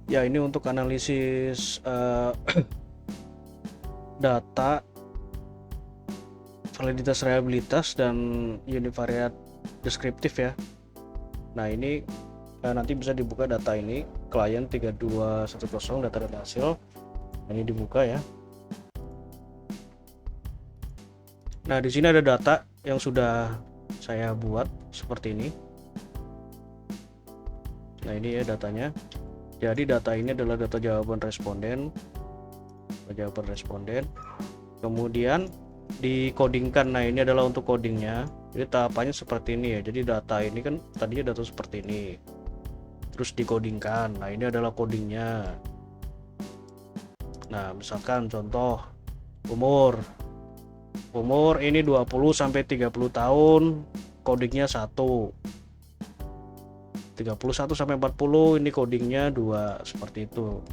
Ya, ini untuk analisis data validitas reliabilitas dan univariate deskriptif ya. Nah, ini nanti bisa dibuka data ini klien 3210 data dan hasil. Ini dibuka ya. Nah, di sini ada data yang sudah saya buat seperti ini. Nah, ini ya datanya. Jadi data ini adalah data jawaban responden. Kemudian dikodingkan. Nah, ini adalah untuk codingnya. Jadi tahapannya seperti ini ya. Jadi data ini kan tadinya data seperti ini. Terus dikodingkan. Nah, ini adalah codingnya. Nah, misalkan contoh umur ini 20 sampai 30 tahun, codingnya 1. 31 sampai 40 ini codingnya 2, seperti itu.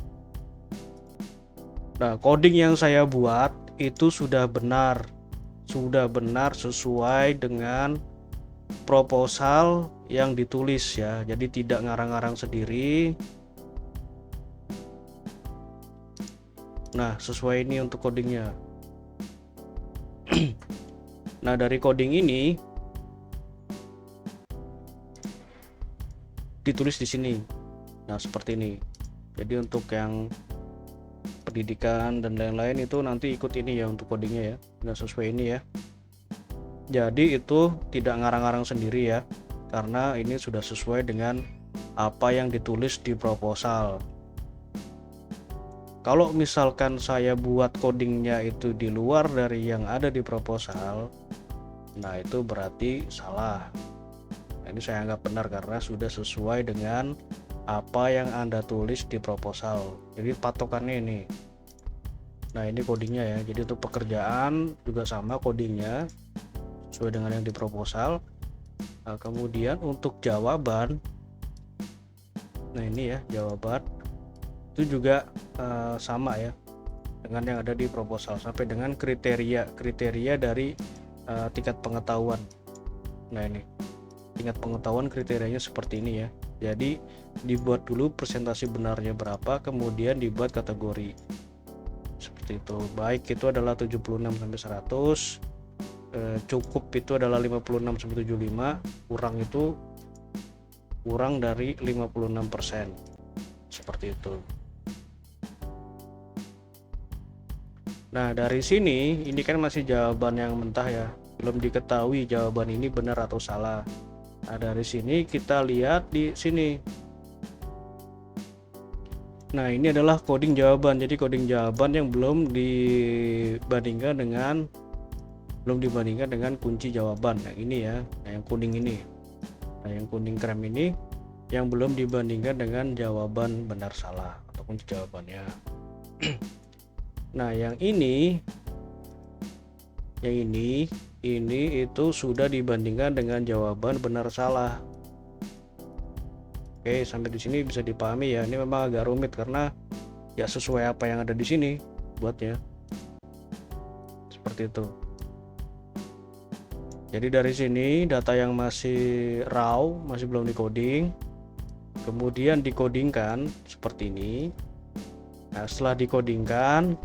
Nah, coding yang saya buat itu sudah benar sesuai dengan proposal yang ditulis ya. Jadi tidak ngarang-ngarang sendiri. Nah, sesuai ini untuk codingnya. Nah, dari coding ini ditulis di sini. Nah, seperti ini. Jadi untuk yang pendidikan dan lain-lain itu nanti ikut ini ya untuk codingnya ya. Nggak sesuai ini ya. Jadi itu tidak ngarang-ngarang sendiri ya. Karena ini sudah sesuai dengan apa yang ditulis di proposal. Kalau misalkan saya buat codingnya itu di luar dari yang ada di proposal, nah itu berarti salah. Nah, ini saya anggap benar karena sudah sesuai dengan apa yang Anda tulis di proposal. Jadi patokannya ini. Nah, ini codingnya ya. Jadi untuk pekerjaan juga sama codingnya sesuai dengan yang di proposal. Nah, kemudian untuk jawaban, nah ini ya jawaban itu juga sama ya dengan yang ada di proposal sampai dengan kriteria dari tingkat pengetahuan. Nah, ini tingkat pengetahuan kriterianya seperti ini ya. Jadi dibuat dulu presentasi benarnya berapa, kemudian dibuat kategori seperti itu. Baik itu adalah 76 sampai 100, cukup itu adalah 56 sampai 75, kurang itu kurang dari 56%, seperti itu. Nah, dari sini ini kan masih jawaban yang mentah ya, belum diketahui jawaban ini benar atau salah. Nah, dari sini kita lihat di sini. Nah, ini adalah coding jawaban. Jadi coding jawaban yang belum dibandingkan dengan kunci jawaban. Yang ini ya, nah yang kuning ini. Nah, yang kuning krem ini yang belum dibandingkan dengan jawaban benar salah atau kunci jawabannya. Nah, yang ini itu sudah dibandingkan dengan jawaban benar salah. Oke, sampai di sini bisa dipahami ya. Ini memang agak rumit karena ya sesuai apa yang ada di sini buatnya. Seperti itu. Jadi dari sini data yang masih raw, masih belum decoding, kemudian dikodingkan seperti ini. Nah, setelah dikodingkan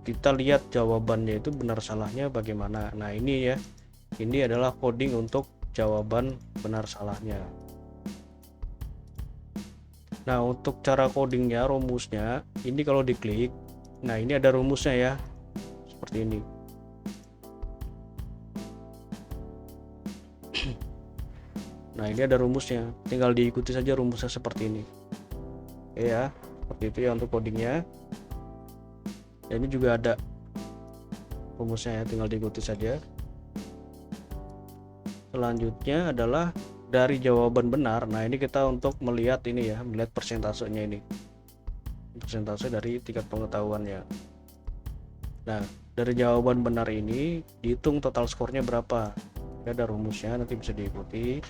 kita lihat jawabannya itu benar salahnya bagaimana. Nah, ini ya, ini adalah coding untuk jawaban benar salahnya. Nah, untuk cara codingnya, rumusnya ini kalau diklik, nah ini ada rumusnya ya, seperti ini. Nah, ini ada rumusnya, tinggal diikuti saja rumusnya seperti ini. Oke ya, seperti itu ya untuk codingnya. Dan ini juga ada rumusnya ya, tinggal diikuti saja. Selanjutnya adalah dari jawaban benar. Nah, ini kita untuk melihat ini ya, melihat persentasenya ini. Persentase dari tingkat pengetahuannya. Nah, dari jawaban benar ini dihitung total skornya berapa. Ini ada rumusnya, nanti bisa diikuti.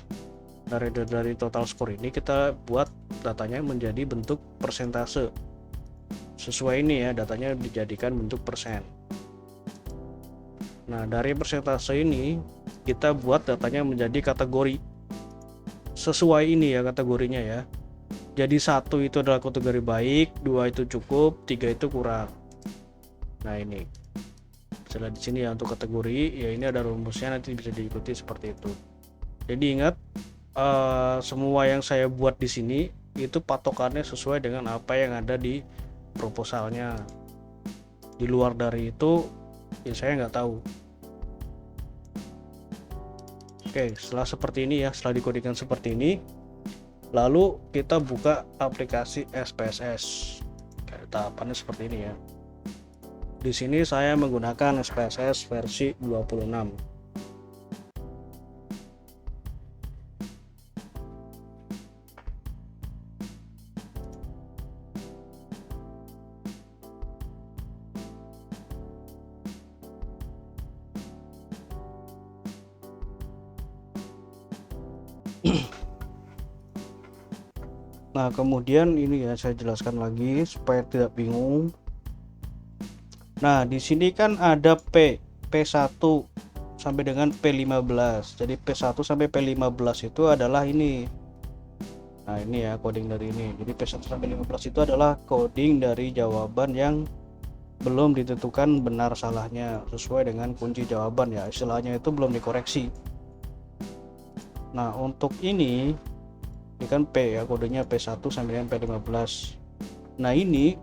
Dari total skor ini kita buat datanya menjadi bentuk persentase. Sesuai ini ya, datanya dijadikan bentuk persen. Nah, dari persentase ini kita buat datanya menjadi kategori. Sesuai ini ya kategorinya ya. Jadi 1 itu adalah kategori baik, 2 itu cukup, 3 itu kurang. Nah ini setelah di sini ya untuk kategori ya, ini ada rumusnya, nanti bisa diikuti seperti itu. Jadi ingat, semua yang saya buat di sini itu patokannya sesuai dengan apa yang ada di proposalnya. Di luar dari itu ya saya nggak tahu. Oke, setelah seperti ini ya, setelah dikodingkan seperti ini, lalu kita buka aplikasi SPSS. Oke, tahapannya seperti ini ya. Di sini saya menggunakan SPSS versi 26. Nah, kemudian ini ya saya jelaskan lagi supaya tidak bingung. Nah, di sini kan ada P1 sampai dengan P15. Jadi P1 sampai P15 itu adalah ini. Nah, ini ya coding dari ini. Jadi P1 sampai 15 itu adalah coding dari jawaban yang belum ditentukan benar salahnya sesuai dengan kunci jawaban ya. Istilahnya itu belum dikoreksi. Nah, untuk ini kan P ya, kodenya P1 sampai dengan P15. Nah, ini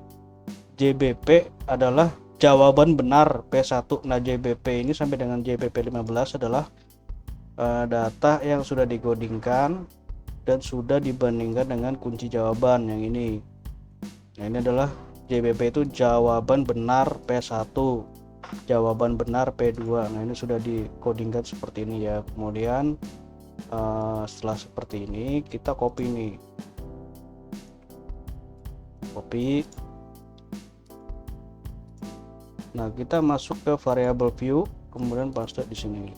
JBP adalah jawaban benar P1. Nah, JBP ini sampai dengan JBP 15 adalah data yang sudah dikodingkan dan sudah dibandingkan dengan kunci jawaban yang ini. Nah, ini adalah JBP itu jawaban benar P1, jawaban benar P2. Nah, ini sudah dikodingkan seperti ini ya. Kemudian setelah seperti ini kita copy nih, copy. Nah, kita masuk ke variable view, kemudian paste di sini.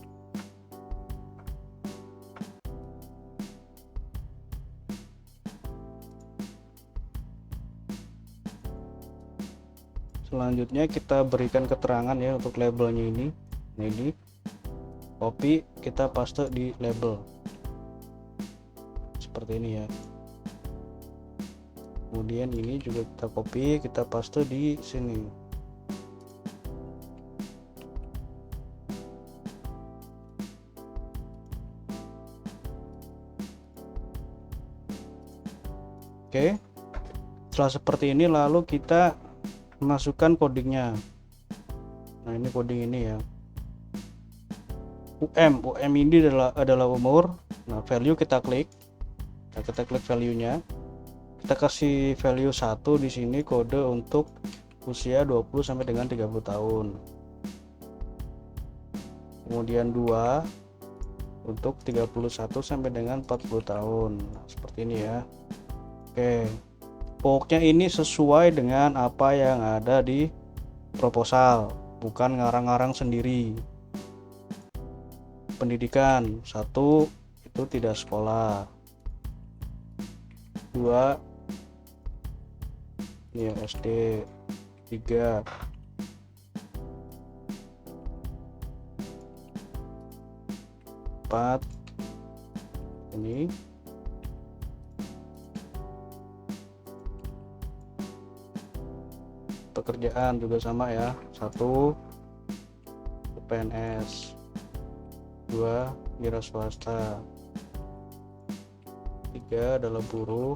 Selanjutnya kita berikan keterangan ya untuk labelnya ini. Nah, ini copy, kita paste di label seperti ini ya. Kemudian ini juga kita copy, kita paste di sini. Oke, setelah seperti ini lalu kita masukkan codingnya. Nah, ini coding ini ya. UM ini adalah umur. Nah, value kita klik. Nah, kita klik value-nya. Kita kasih value 1 di sini, kode untuk usia 20 sampai dengan 30 tahun. Kemudian 2 untuk 31 sampai dengan 40 tahun. Nah, seperti ini ya. Oke. Pokoknya ini sesuai dengan apa yang ada di proposal, bukan ngarang-ngarang sendiri. Pendidikan 1 itu tidak sekolah. 2 ya SD. 3 4 ini. Pekerjaan juga sama ya, 1 PNS, 2 wira swasta, 3 adalah buruh,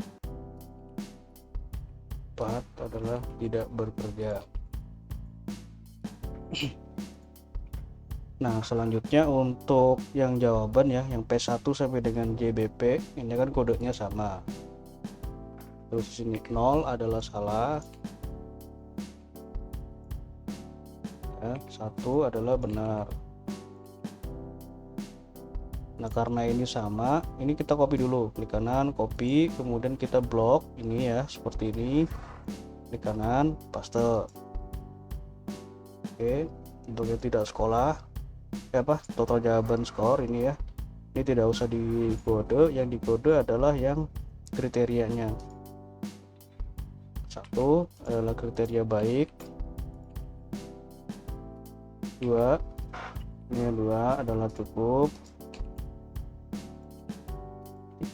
4 adalah tidak bekerja. Nah, selanjutnya untuk yang jawaban ya, yang P1 sampai dengan JBP ini kan kodenya sama. Terus sini 0 adalah salah, ya, 1 adalah benar. Nah, karena ini sama, ini kita copy dulu, klik kanan, copy, kemudian kita blok ini ya, seperti ini, klik kanan, paste. Oke, untuk yang tidak sekolah, total jawaban skor ini ya, ini tidak usah dikode, yang dikode adalah yang kriterianya. 1 adalah kriteria baik, 2 ini 2 adalah cukup,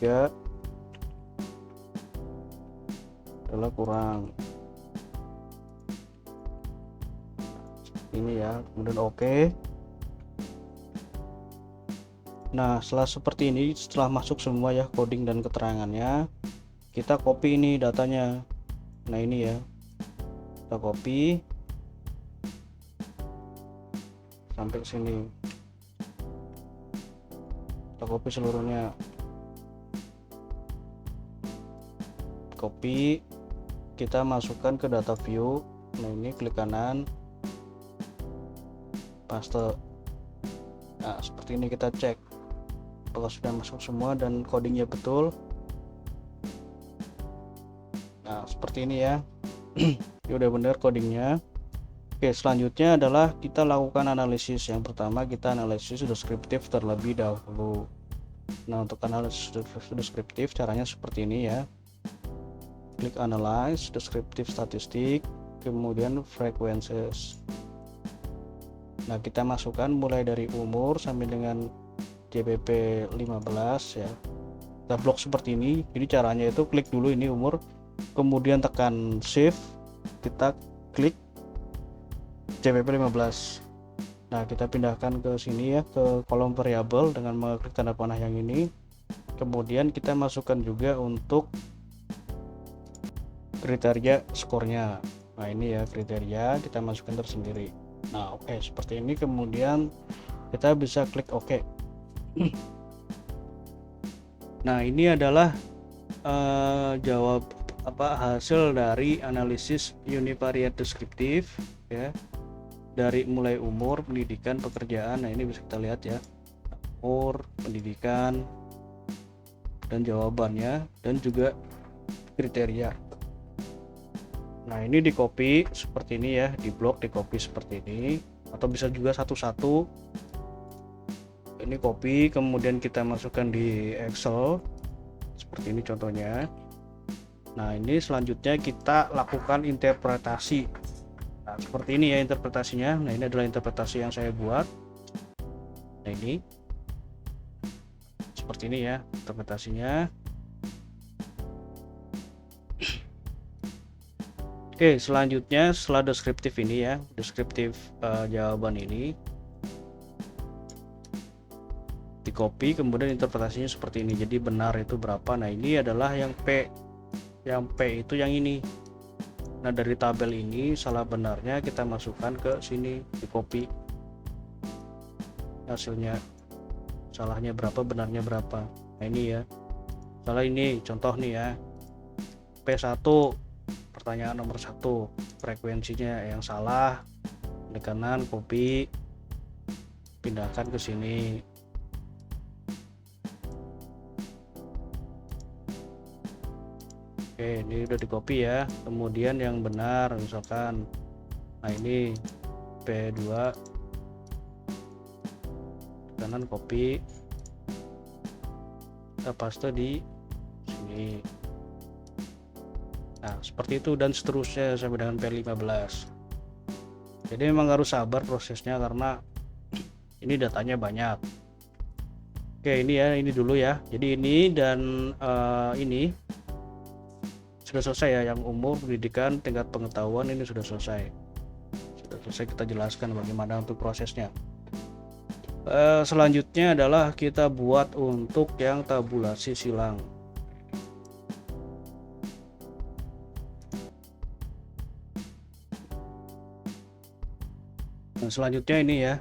3 adalah kurang. Ini ya, kemudian oke. Nah, setelah seperti ini, setelah masuk semua ya coding dan keterangannya, kita copy ini datanya. Nah, ini ya. Kita copy sampai sini. Kita copy seluruhnya. Copy, kita masukkan ke data view. Nah, ini klik kanan, paste. Nah, seperti ini kita cek apakah sudah masuk semua dan codingnya betul. Nah, seperti ini ya. Ini udah benar codingnya. Oke, selanjutnya adalah kita lakukan analisis. Yang pertama kita analisis deskriptif terlebih dahulu. Nah, untuk analisis deskriptif caranya seperti ini ya. Klik analyze deskriptif statistik, kemudian frequencies. Nah, kita masukkan mulai dari umur sampai dengan JPP 15 ya. Kita blok seperti ini. Jadi caranya itu klik dulu ini umur, kemudian tekan shift, kita klik JPP 15. Nah, kita pindahkan ke sini ya, ke kolom variabel dengan mengklik tanda panah yang ini. Kemudian kita masukkan juga untuk kriteria skornya. Nah, ini ya kriteria, kita masukkan tersendiri. Nah, oke, seperti ini. Kemudian kita bisa klik OK. Nah, ini adalah hasil dari analisis univariate deskriptif ya, dari mulai umur, pendidikan, pekerjaan. Nah, ini bisa kita lihat ya, umur, pendidikan, dan jawabannya, dan juga kriteria. Nah, ini di copy seperti ini ya, di blok di copy seperti ini, atau bisa juga satu-satu. Ini copy, kemudian kita masukkan di Excel seperti ini contohnya. Nah, ini selanjutnya kita lakukan interpretasi. Nah, seperti ini ya interpretasinya. Nah, ini adalah interpretasi yang saya buat. Nah, ini seperti ini ya interpretasinya. Oke, selanjutnya setelah deskriptif ini ya, deskriptif jawaban ini di copy, kemudian interpretasinya seperti ini. Jadi benar itu berapa. Nah, ini adalah yang P. Yang P itu yang ini. Nah, dari tabel ini salah benarnya kita masukkan ke sini di copy. Hasilnya salahnya berapa, benarnya berapa. Nah, ini ya. Salah ini contoh nih ya. P1 pertanyaan nomor 1, frekuensinya yang salah. Di kanan copy, pindahkan ke sini. Oke, ini udah di copy ya. Kemudian yang benar misalkan, nah ini P2, kanan copy, kita paste di sini. Nah, seperti itu dan seterusnya sampai dengan P15. Jadi memang harus sabar prosesnya karena ini datanya banyak. Oke, ini ya, ini dulu ya. Jadi ini dan ini sudah selesai ya, yang umur, pendidikan, tingkat pengetahuan ini sudah selesai. Sudah selesai kita jelaskan bagaimana untuk prosesnya. Selanjutnya adalah kita buat untuk yang tabulasi silang. Nah, selanjutnya ini ya,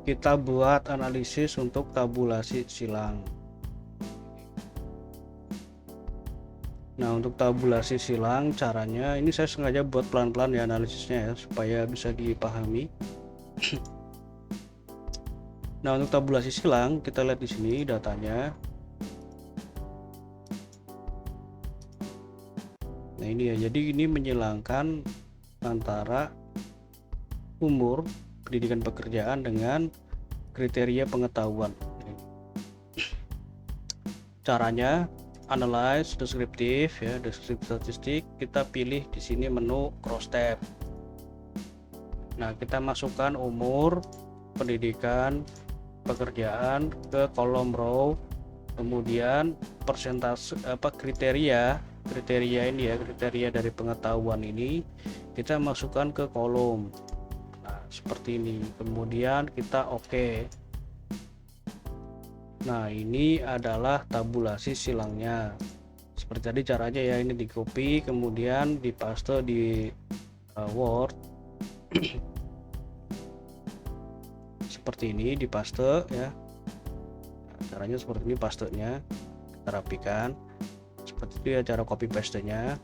kita buat analisis untuk tabulasi silang. Nah, untuk tabulasi silang caranya ini saya sengaja buat pelan-pelan ya analisisnya ya, supaya bisa dipahami. Nah, untuk tabulasi silang kita lihat di sini datanya. Nah, ini ya, jadi ini menyilangkan antara umur, pendidikan, pekerjaan dengan kriteria pengetahuan. Caranya analyze deskriptif ya, deskriptif statistik, kita pilih di sini menu cross tab. Nah, kita masukkan umur, pendidikan, pekerjaan ke kolom row, kemudian persentase kriteria kriteria ini ya, kriteria dari pengetahuan ini kita masukkan ke kolom. Nah, seperti ini. Kemudian kita oke. Nah, ini adalah tabulasi silangnya. Seperti tadi caranya ya, ini di copy kemudian dipaste di Word. Seperti ini dipaste ya. Nah, caranya seperti ini pastenya. Kita rapikan. Seperti itu ya cara copy paste nya.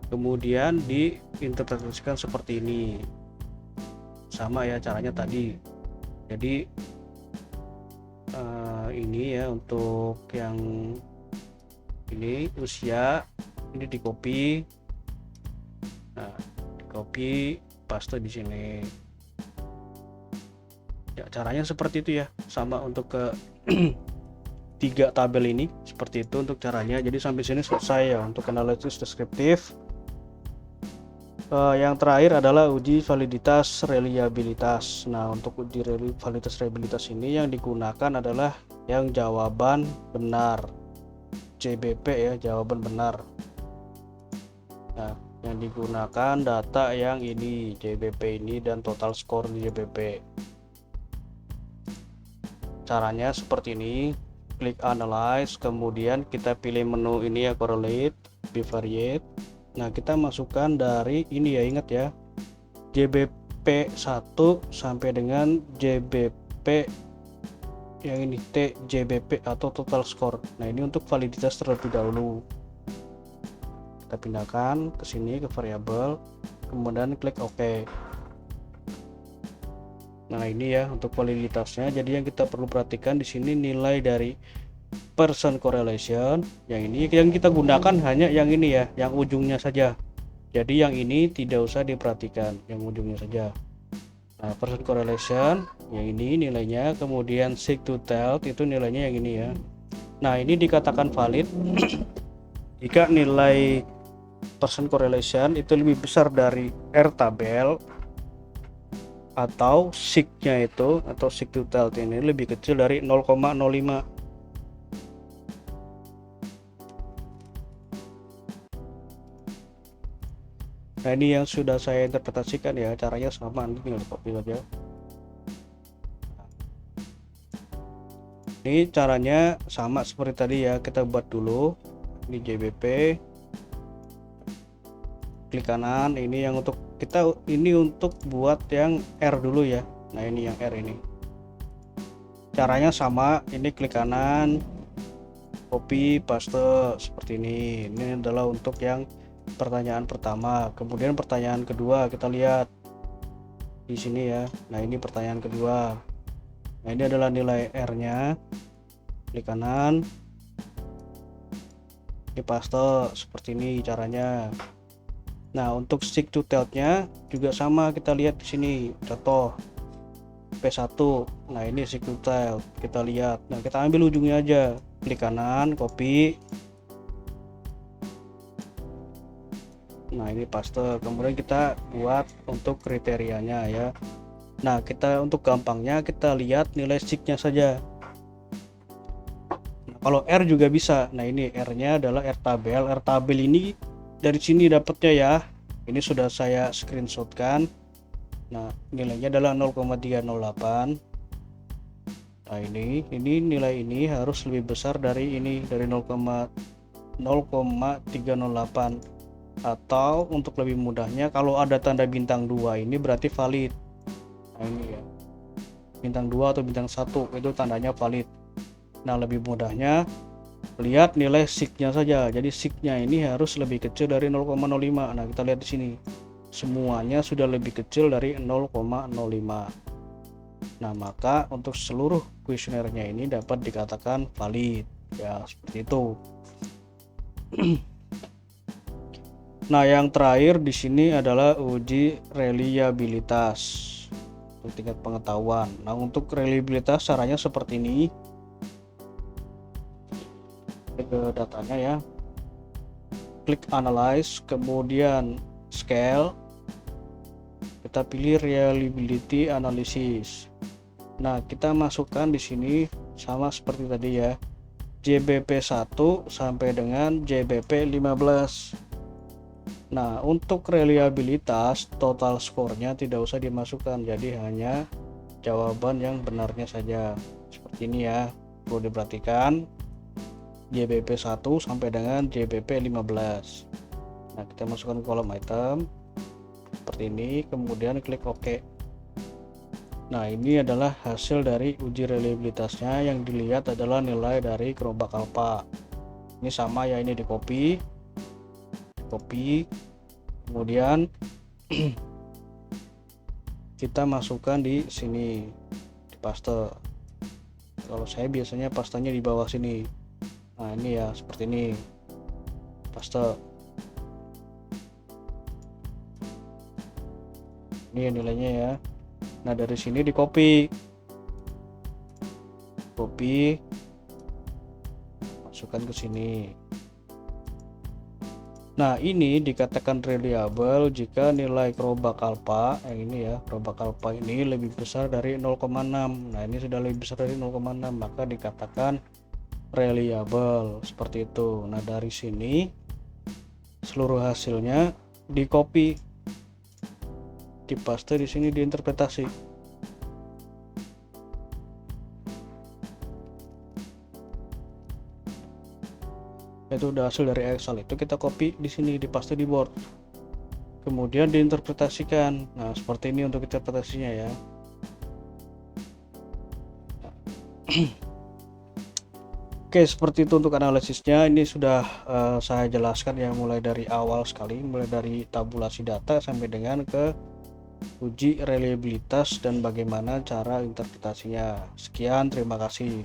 Kemudian diinterpretasikan seperti ini, sama ya caranya tadi. Jadi ini ya untuk yang ini usia ini di copy, nah di copy paste di sini ya, caranya seperti itu ya, sama untuk ke 3 tabel ini seperti itu untuk caranya. Jadi sampai sini selesai ya untuk analisis deskriptif. Yang terakhir adalah uji validitas reliabilitas. Nah, untuk uji validitas reliabilitas ini yang digunakan adalah yang jawaban benar, JBP ya, jawaban benar. Nah, yang digunakan data yang ini, JBP ini dan total skor di JBP. Caranya seperti ini, klik analyze, kemudian kita pilih menu ini ya, correlate, bivariate. Nah, kita masukkan dari ini ya, ingat ya, JBP 1 sampai dengan JBP yang ini, TJBP atau total score. Nah, ini untuk validitas terlebih dahulu. Kita pindahkan ke sini ke variabel, kemudian klik OK. Nah, ini ya untuk validitasnya. Jadi yang kita perlu perhatikan di sini nilai dari Pearson correlation, yang ini yang kita gunakan hanya yang ini ya, yang ujungnya saja. Jadi yang ini tidak usah diperhatikan, yang ujungnya saja. Nah, Pearson correlation yang ini nilainya, kemudian seek to tell itu nilainya yang ini ya. Nah, ini dikatakan valid jika nilai Pearson correlation itu lebih besar dari R tabel atau seek-nya itu, atau seek to tell ini lebih kecil dari 0,05. Nah, ini yang sudah saya interpretasikan ya, caranya sama, nanti tinggal copy saja. Ini caranya sama seperti tadi ya, kita buat dulu ini JBP, klik kanan, ini yang untuk kita, ini untuk buat yang R dulu ya. Nah, ini yang R ini caranya sama, ini klik kanan, copy paste seperti ini. Ini adalah untuk yang pertanyaan pertama. Kemudian pertanyaan kedua kita lihat di sini ya. Nah, ini pertanyaan kedua. Nah, ini adalah nilai R-nya. Klik kanan, di paste seperti ini caranya. Nah, untuk seek to tell-nya juga sama, kita lihat di sini. Contoh P1. Nah, ini seek to tell, kita lihat. Nah, kita ambil ujungnya aja. Klik kanan, copy. Nah, ini paste. Kemudian kita buat untuk kriterianya ya. Nah, kita untuk gampangnya kita lihat nilai seek-nya saja. Nah, kalau R juga bisa. Nah, ini R-nya adalah R tabel. R tabel ini dari sini dapatnya ya. Ini sudah saya screenshotkan. Nah, nilainya adalah 0,308. Nah, ini nilai ini harus lebih besar dari ini, dari 0,308. Atau untuk lebih mudahnya, kalau ada tanda bintang 2 ini berarti valid. Nah, ini ya, bintang 2 atau bintang 1 itu tandanya valid. Nah, lebih mudahnya lihat nilai seek-nya saja. Jadi seek-nya ini harus lebih kecil dari 0,05. Nah, kita lihat di sini semuanya sudah lebih kecil dari 0,05. Nah, maka untuk seluruh kuesionernya ini dapat dikatakan valid ya, seperti itu. Nah, yang terakhir di sini adalah uji reliabilitas untuk tingkat pengetahuan. Nah, untuk reliabilitas caranya seperti ini. Ke datanya ya, klik analyze, kemudian scale, kita pilih reliability analysis. Nah, kita masukkan di sini sama seperti tadi ya. JBP1 sampai dengan JBP15. Nah, untuk reliabilitas total skornya tidak usah dimasukkan, jadi hanya jawaban yang benarnya saja. Seperti ini ya, perlu diperhatikan. JBP1 sampai dengan JBP15. Nah, kita masukkan kolom item seperti ini, kemudian klik OK. Nah, ini adalah hasil dari uji reliabilitasnya. Yang dilihat adalah nilai dari gerobak alpha. Ini sama ya, ini di copy, kemudian kita masukkan di sini, di paste. Kalau saya biasanya pastanya di bawah sini. Nah, ini ya, seperti ini, paste. Ini nilainya ya. Nah, dari sini di copy, masukkan ke sini. Nah, ini dikatakan reliable jika nilai gerobak alpha yang ini ya, gerobak alpha ini lebih besar dari 0,6. Nah, ini sudah lebih besar dari 0,6, maka dikatakan reliable, seperti itu. Nah, dari sini seluruh hasilnya di copy, dipaste di sini, diinterpretasi. Itu udah hasil dari Excel, itu kita copy di sini, dipaste di board, kemudian diinterpretasikan. Nah, seperti ini untuk interpretasinya ya. Oke, seperti itu untuk analisisnya. Ini sudah saya jelaskan ya, mulai dari awal sekali, mulai dari tabulasi data sampai dengan ke uji reliabilitas dan bagaimana cara interpretasinya. Sekian, terima kasih.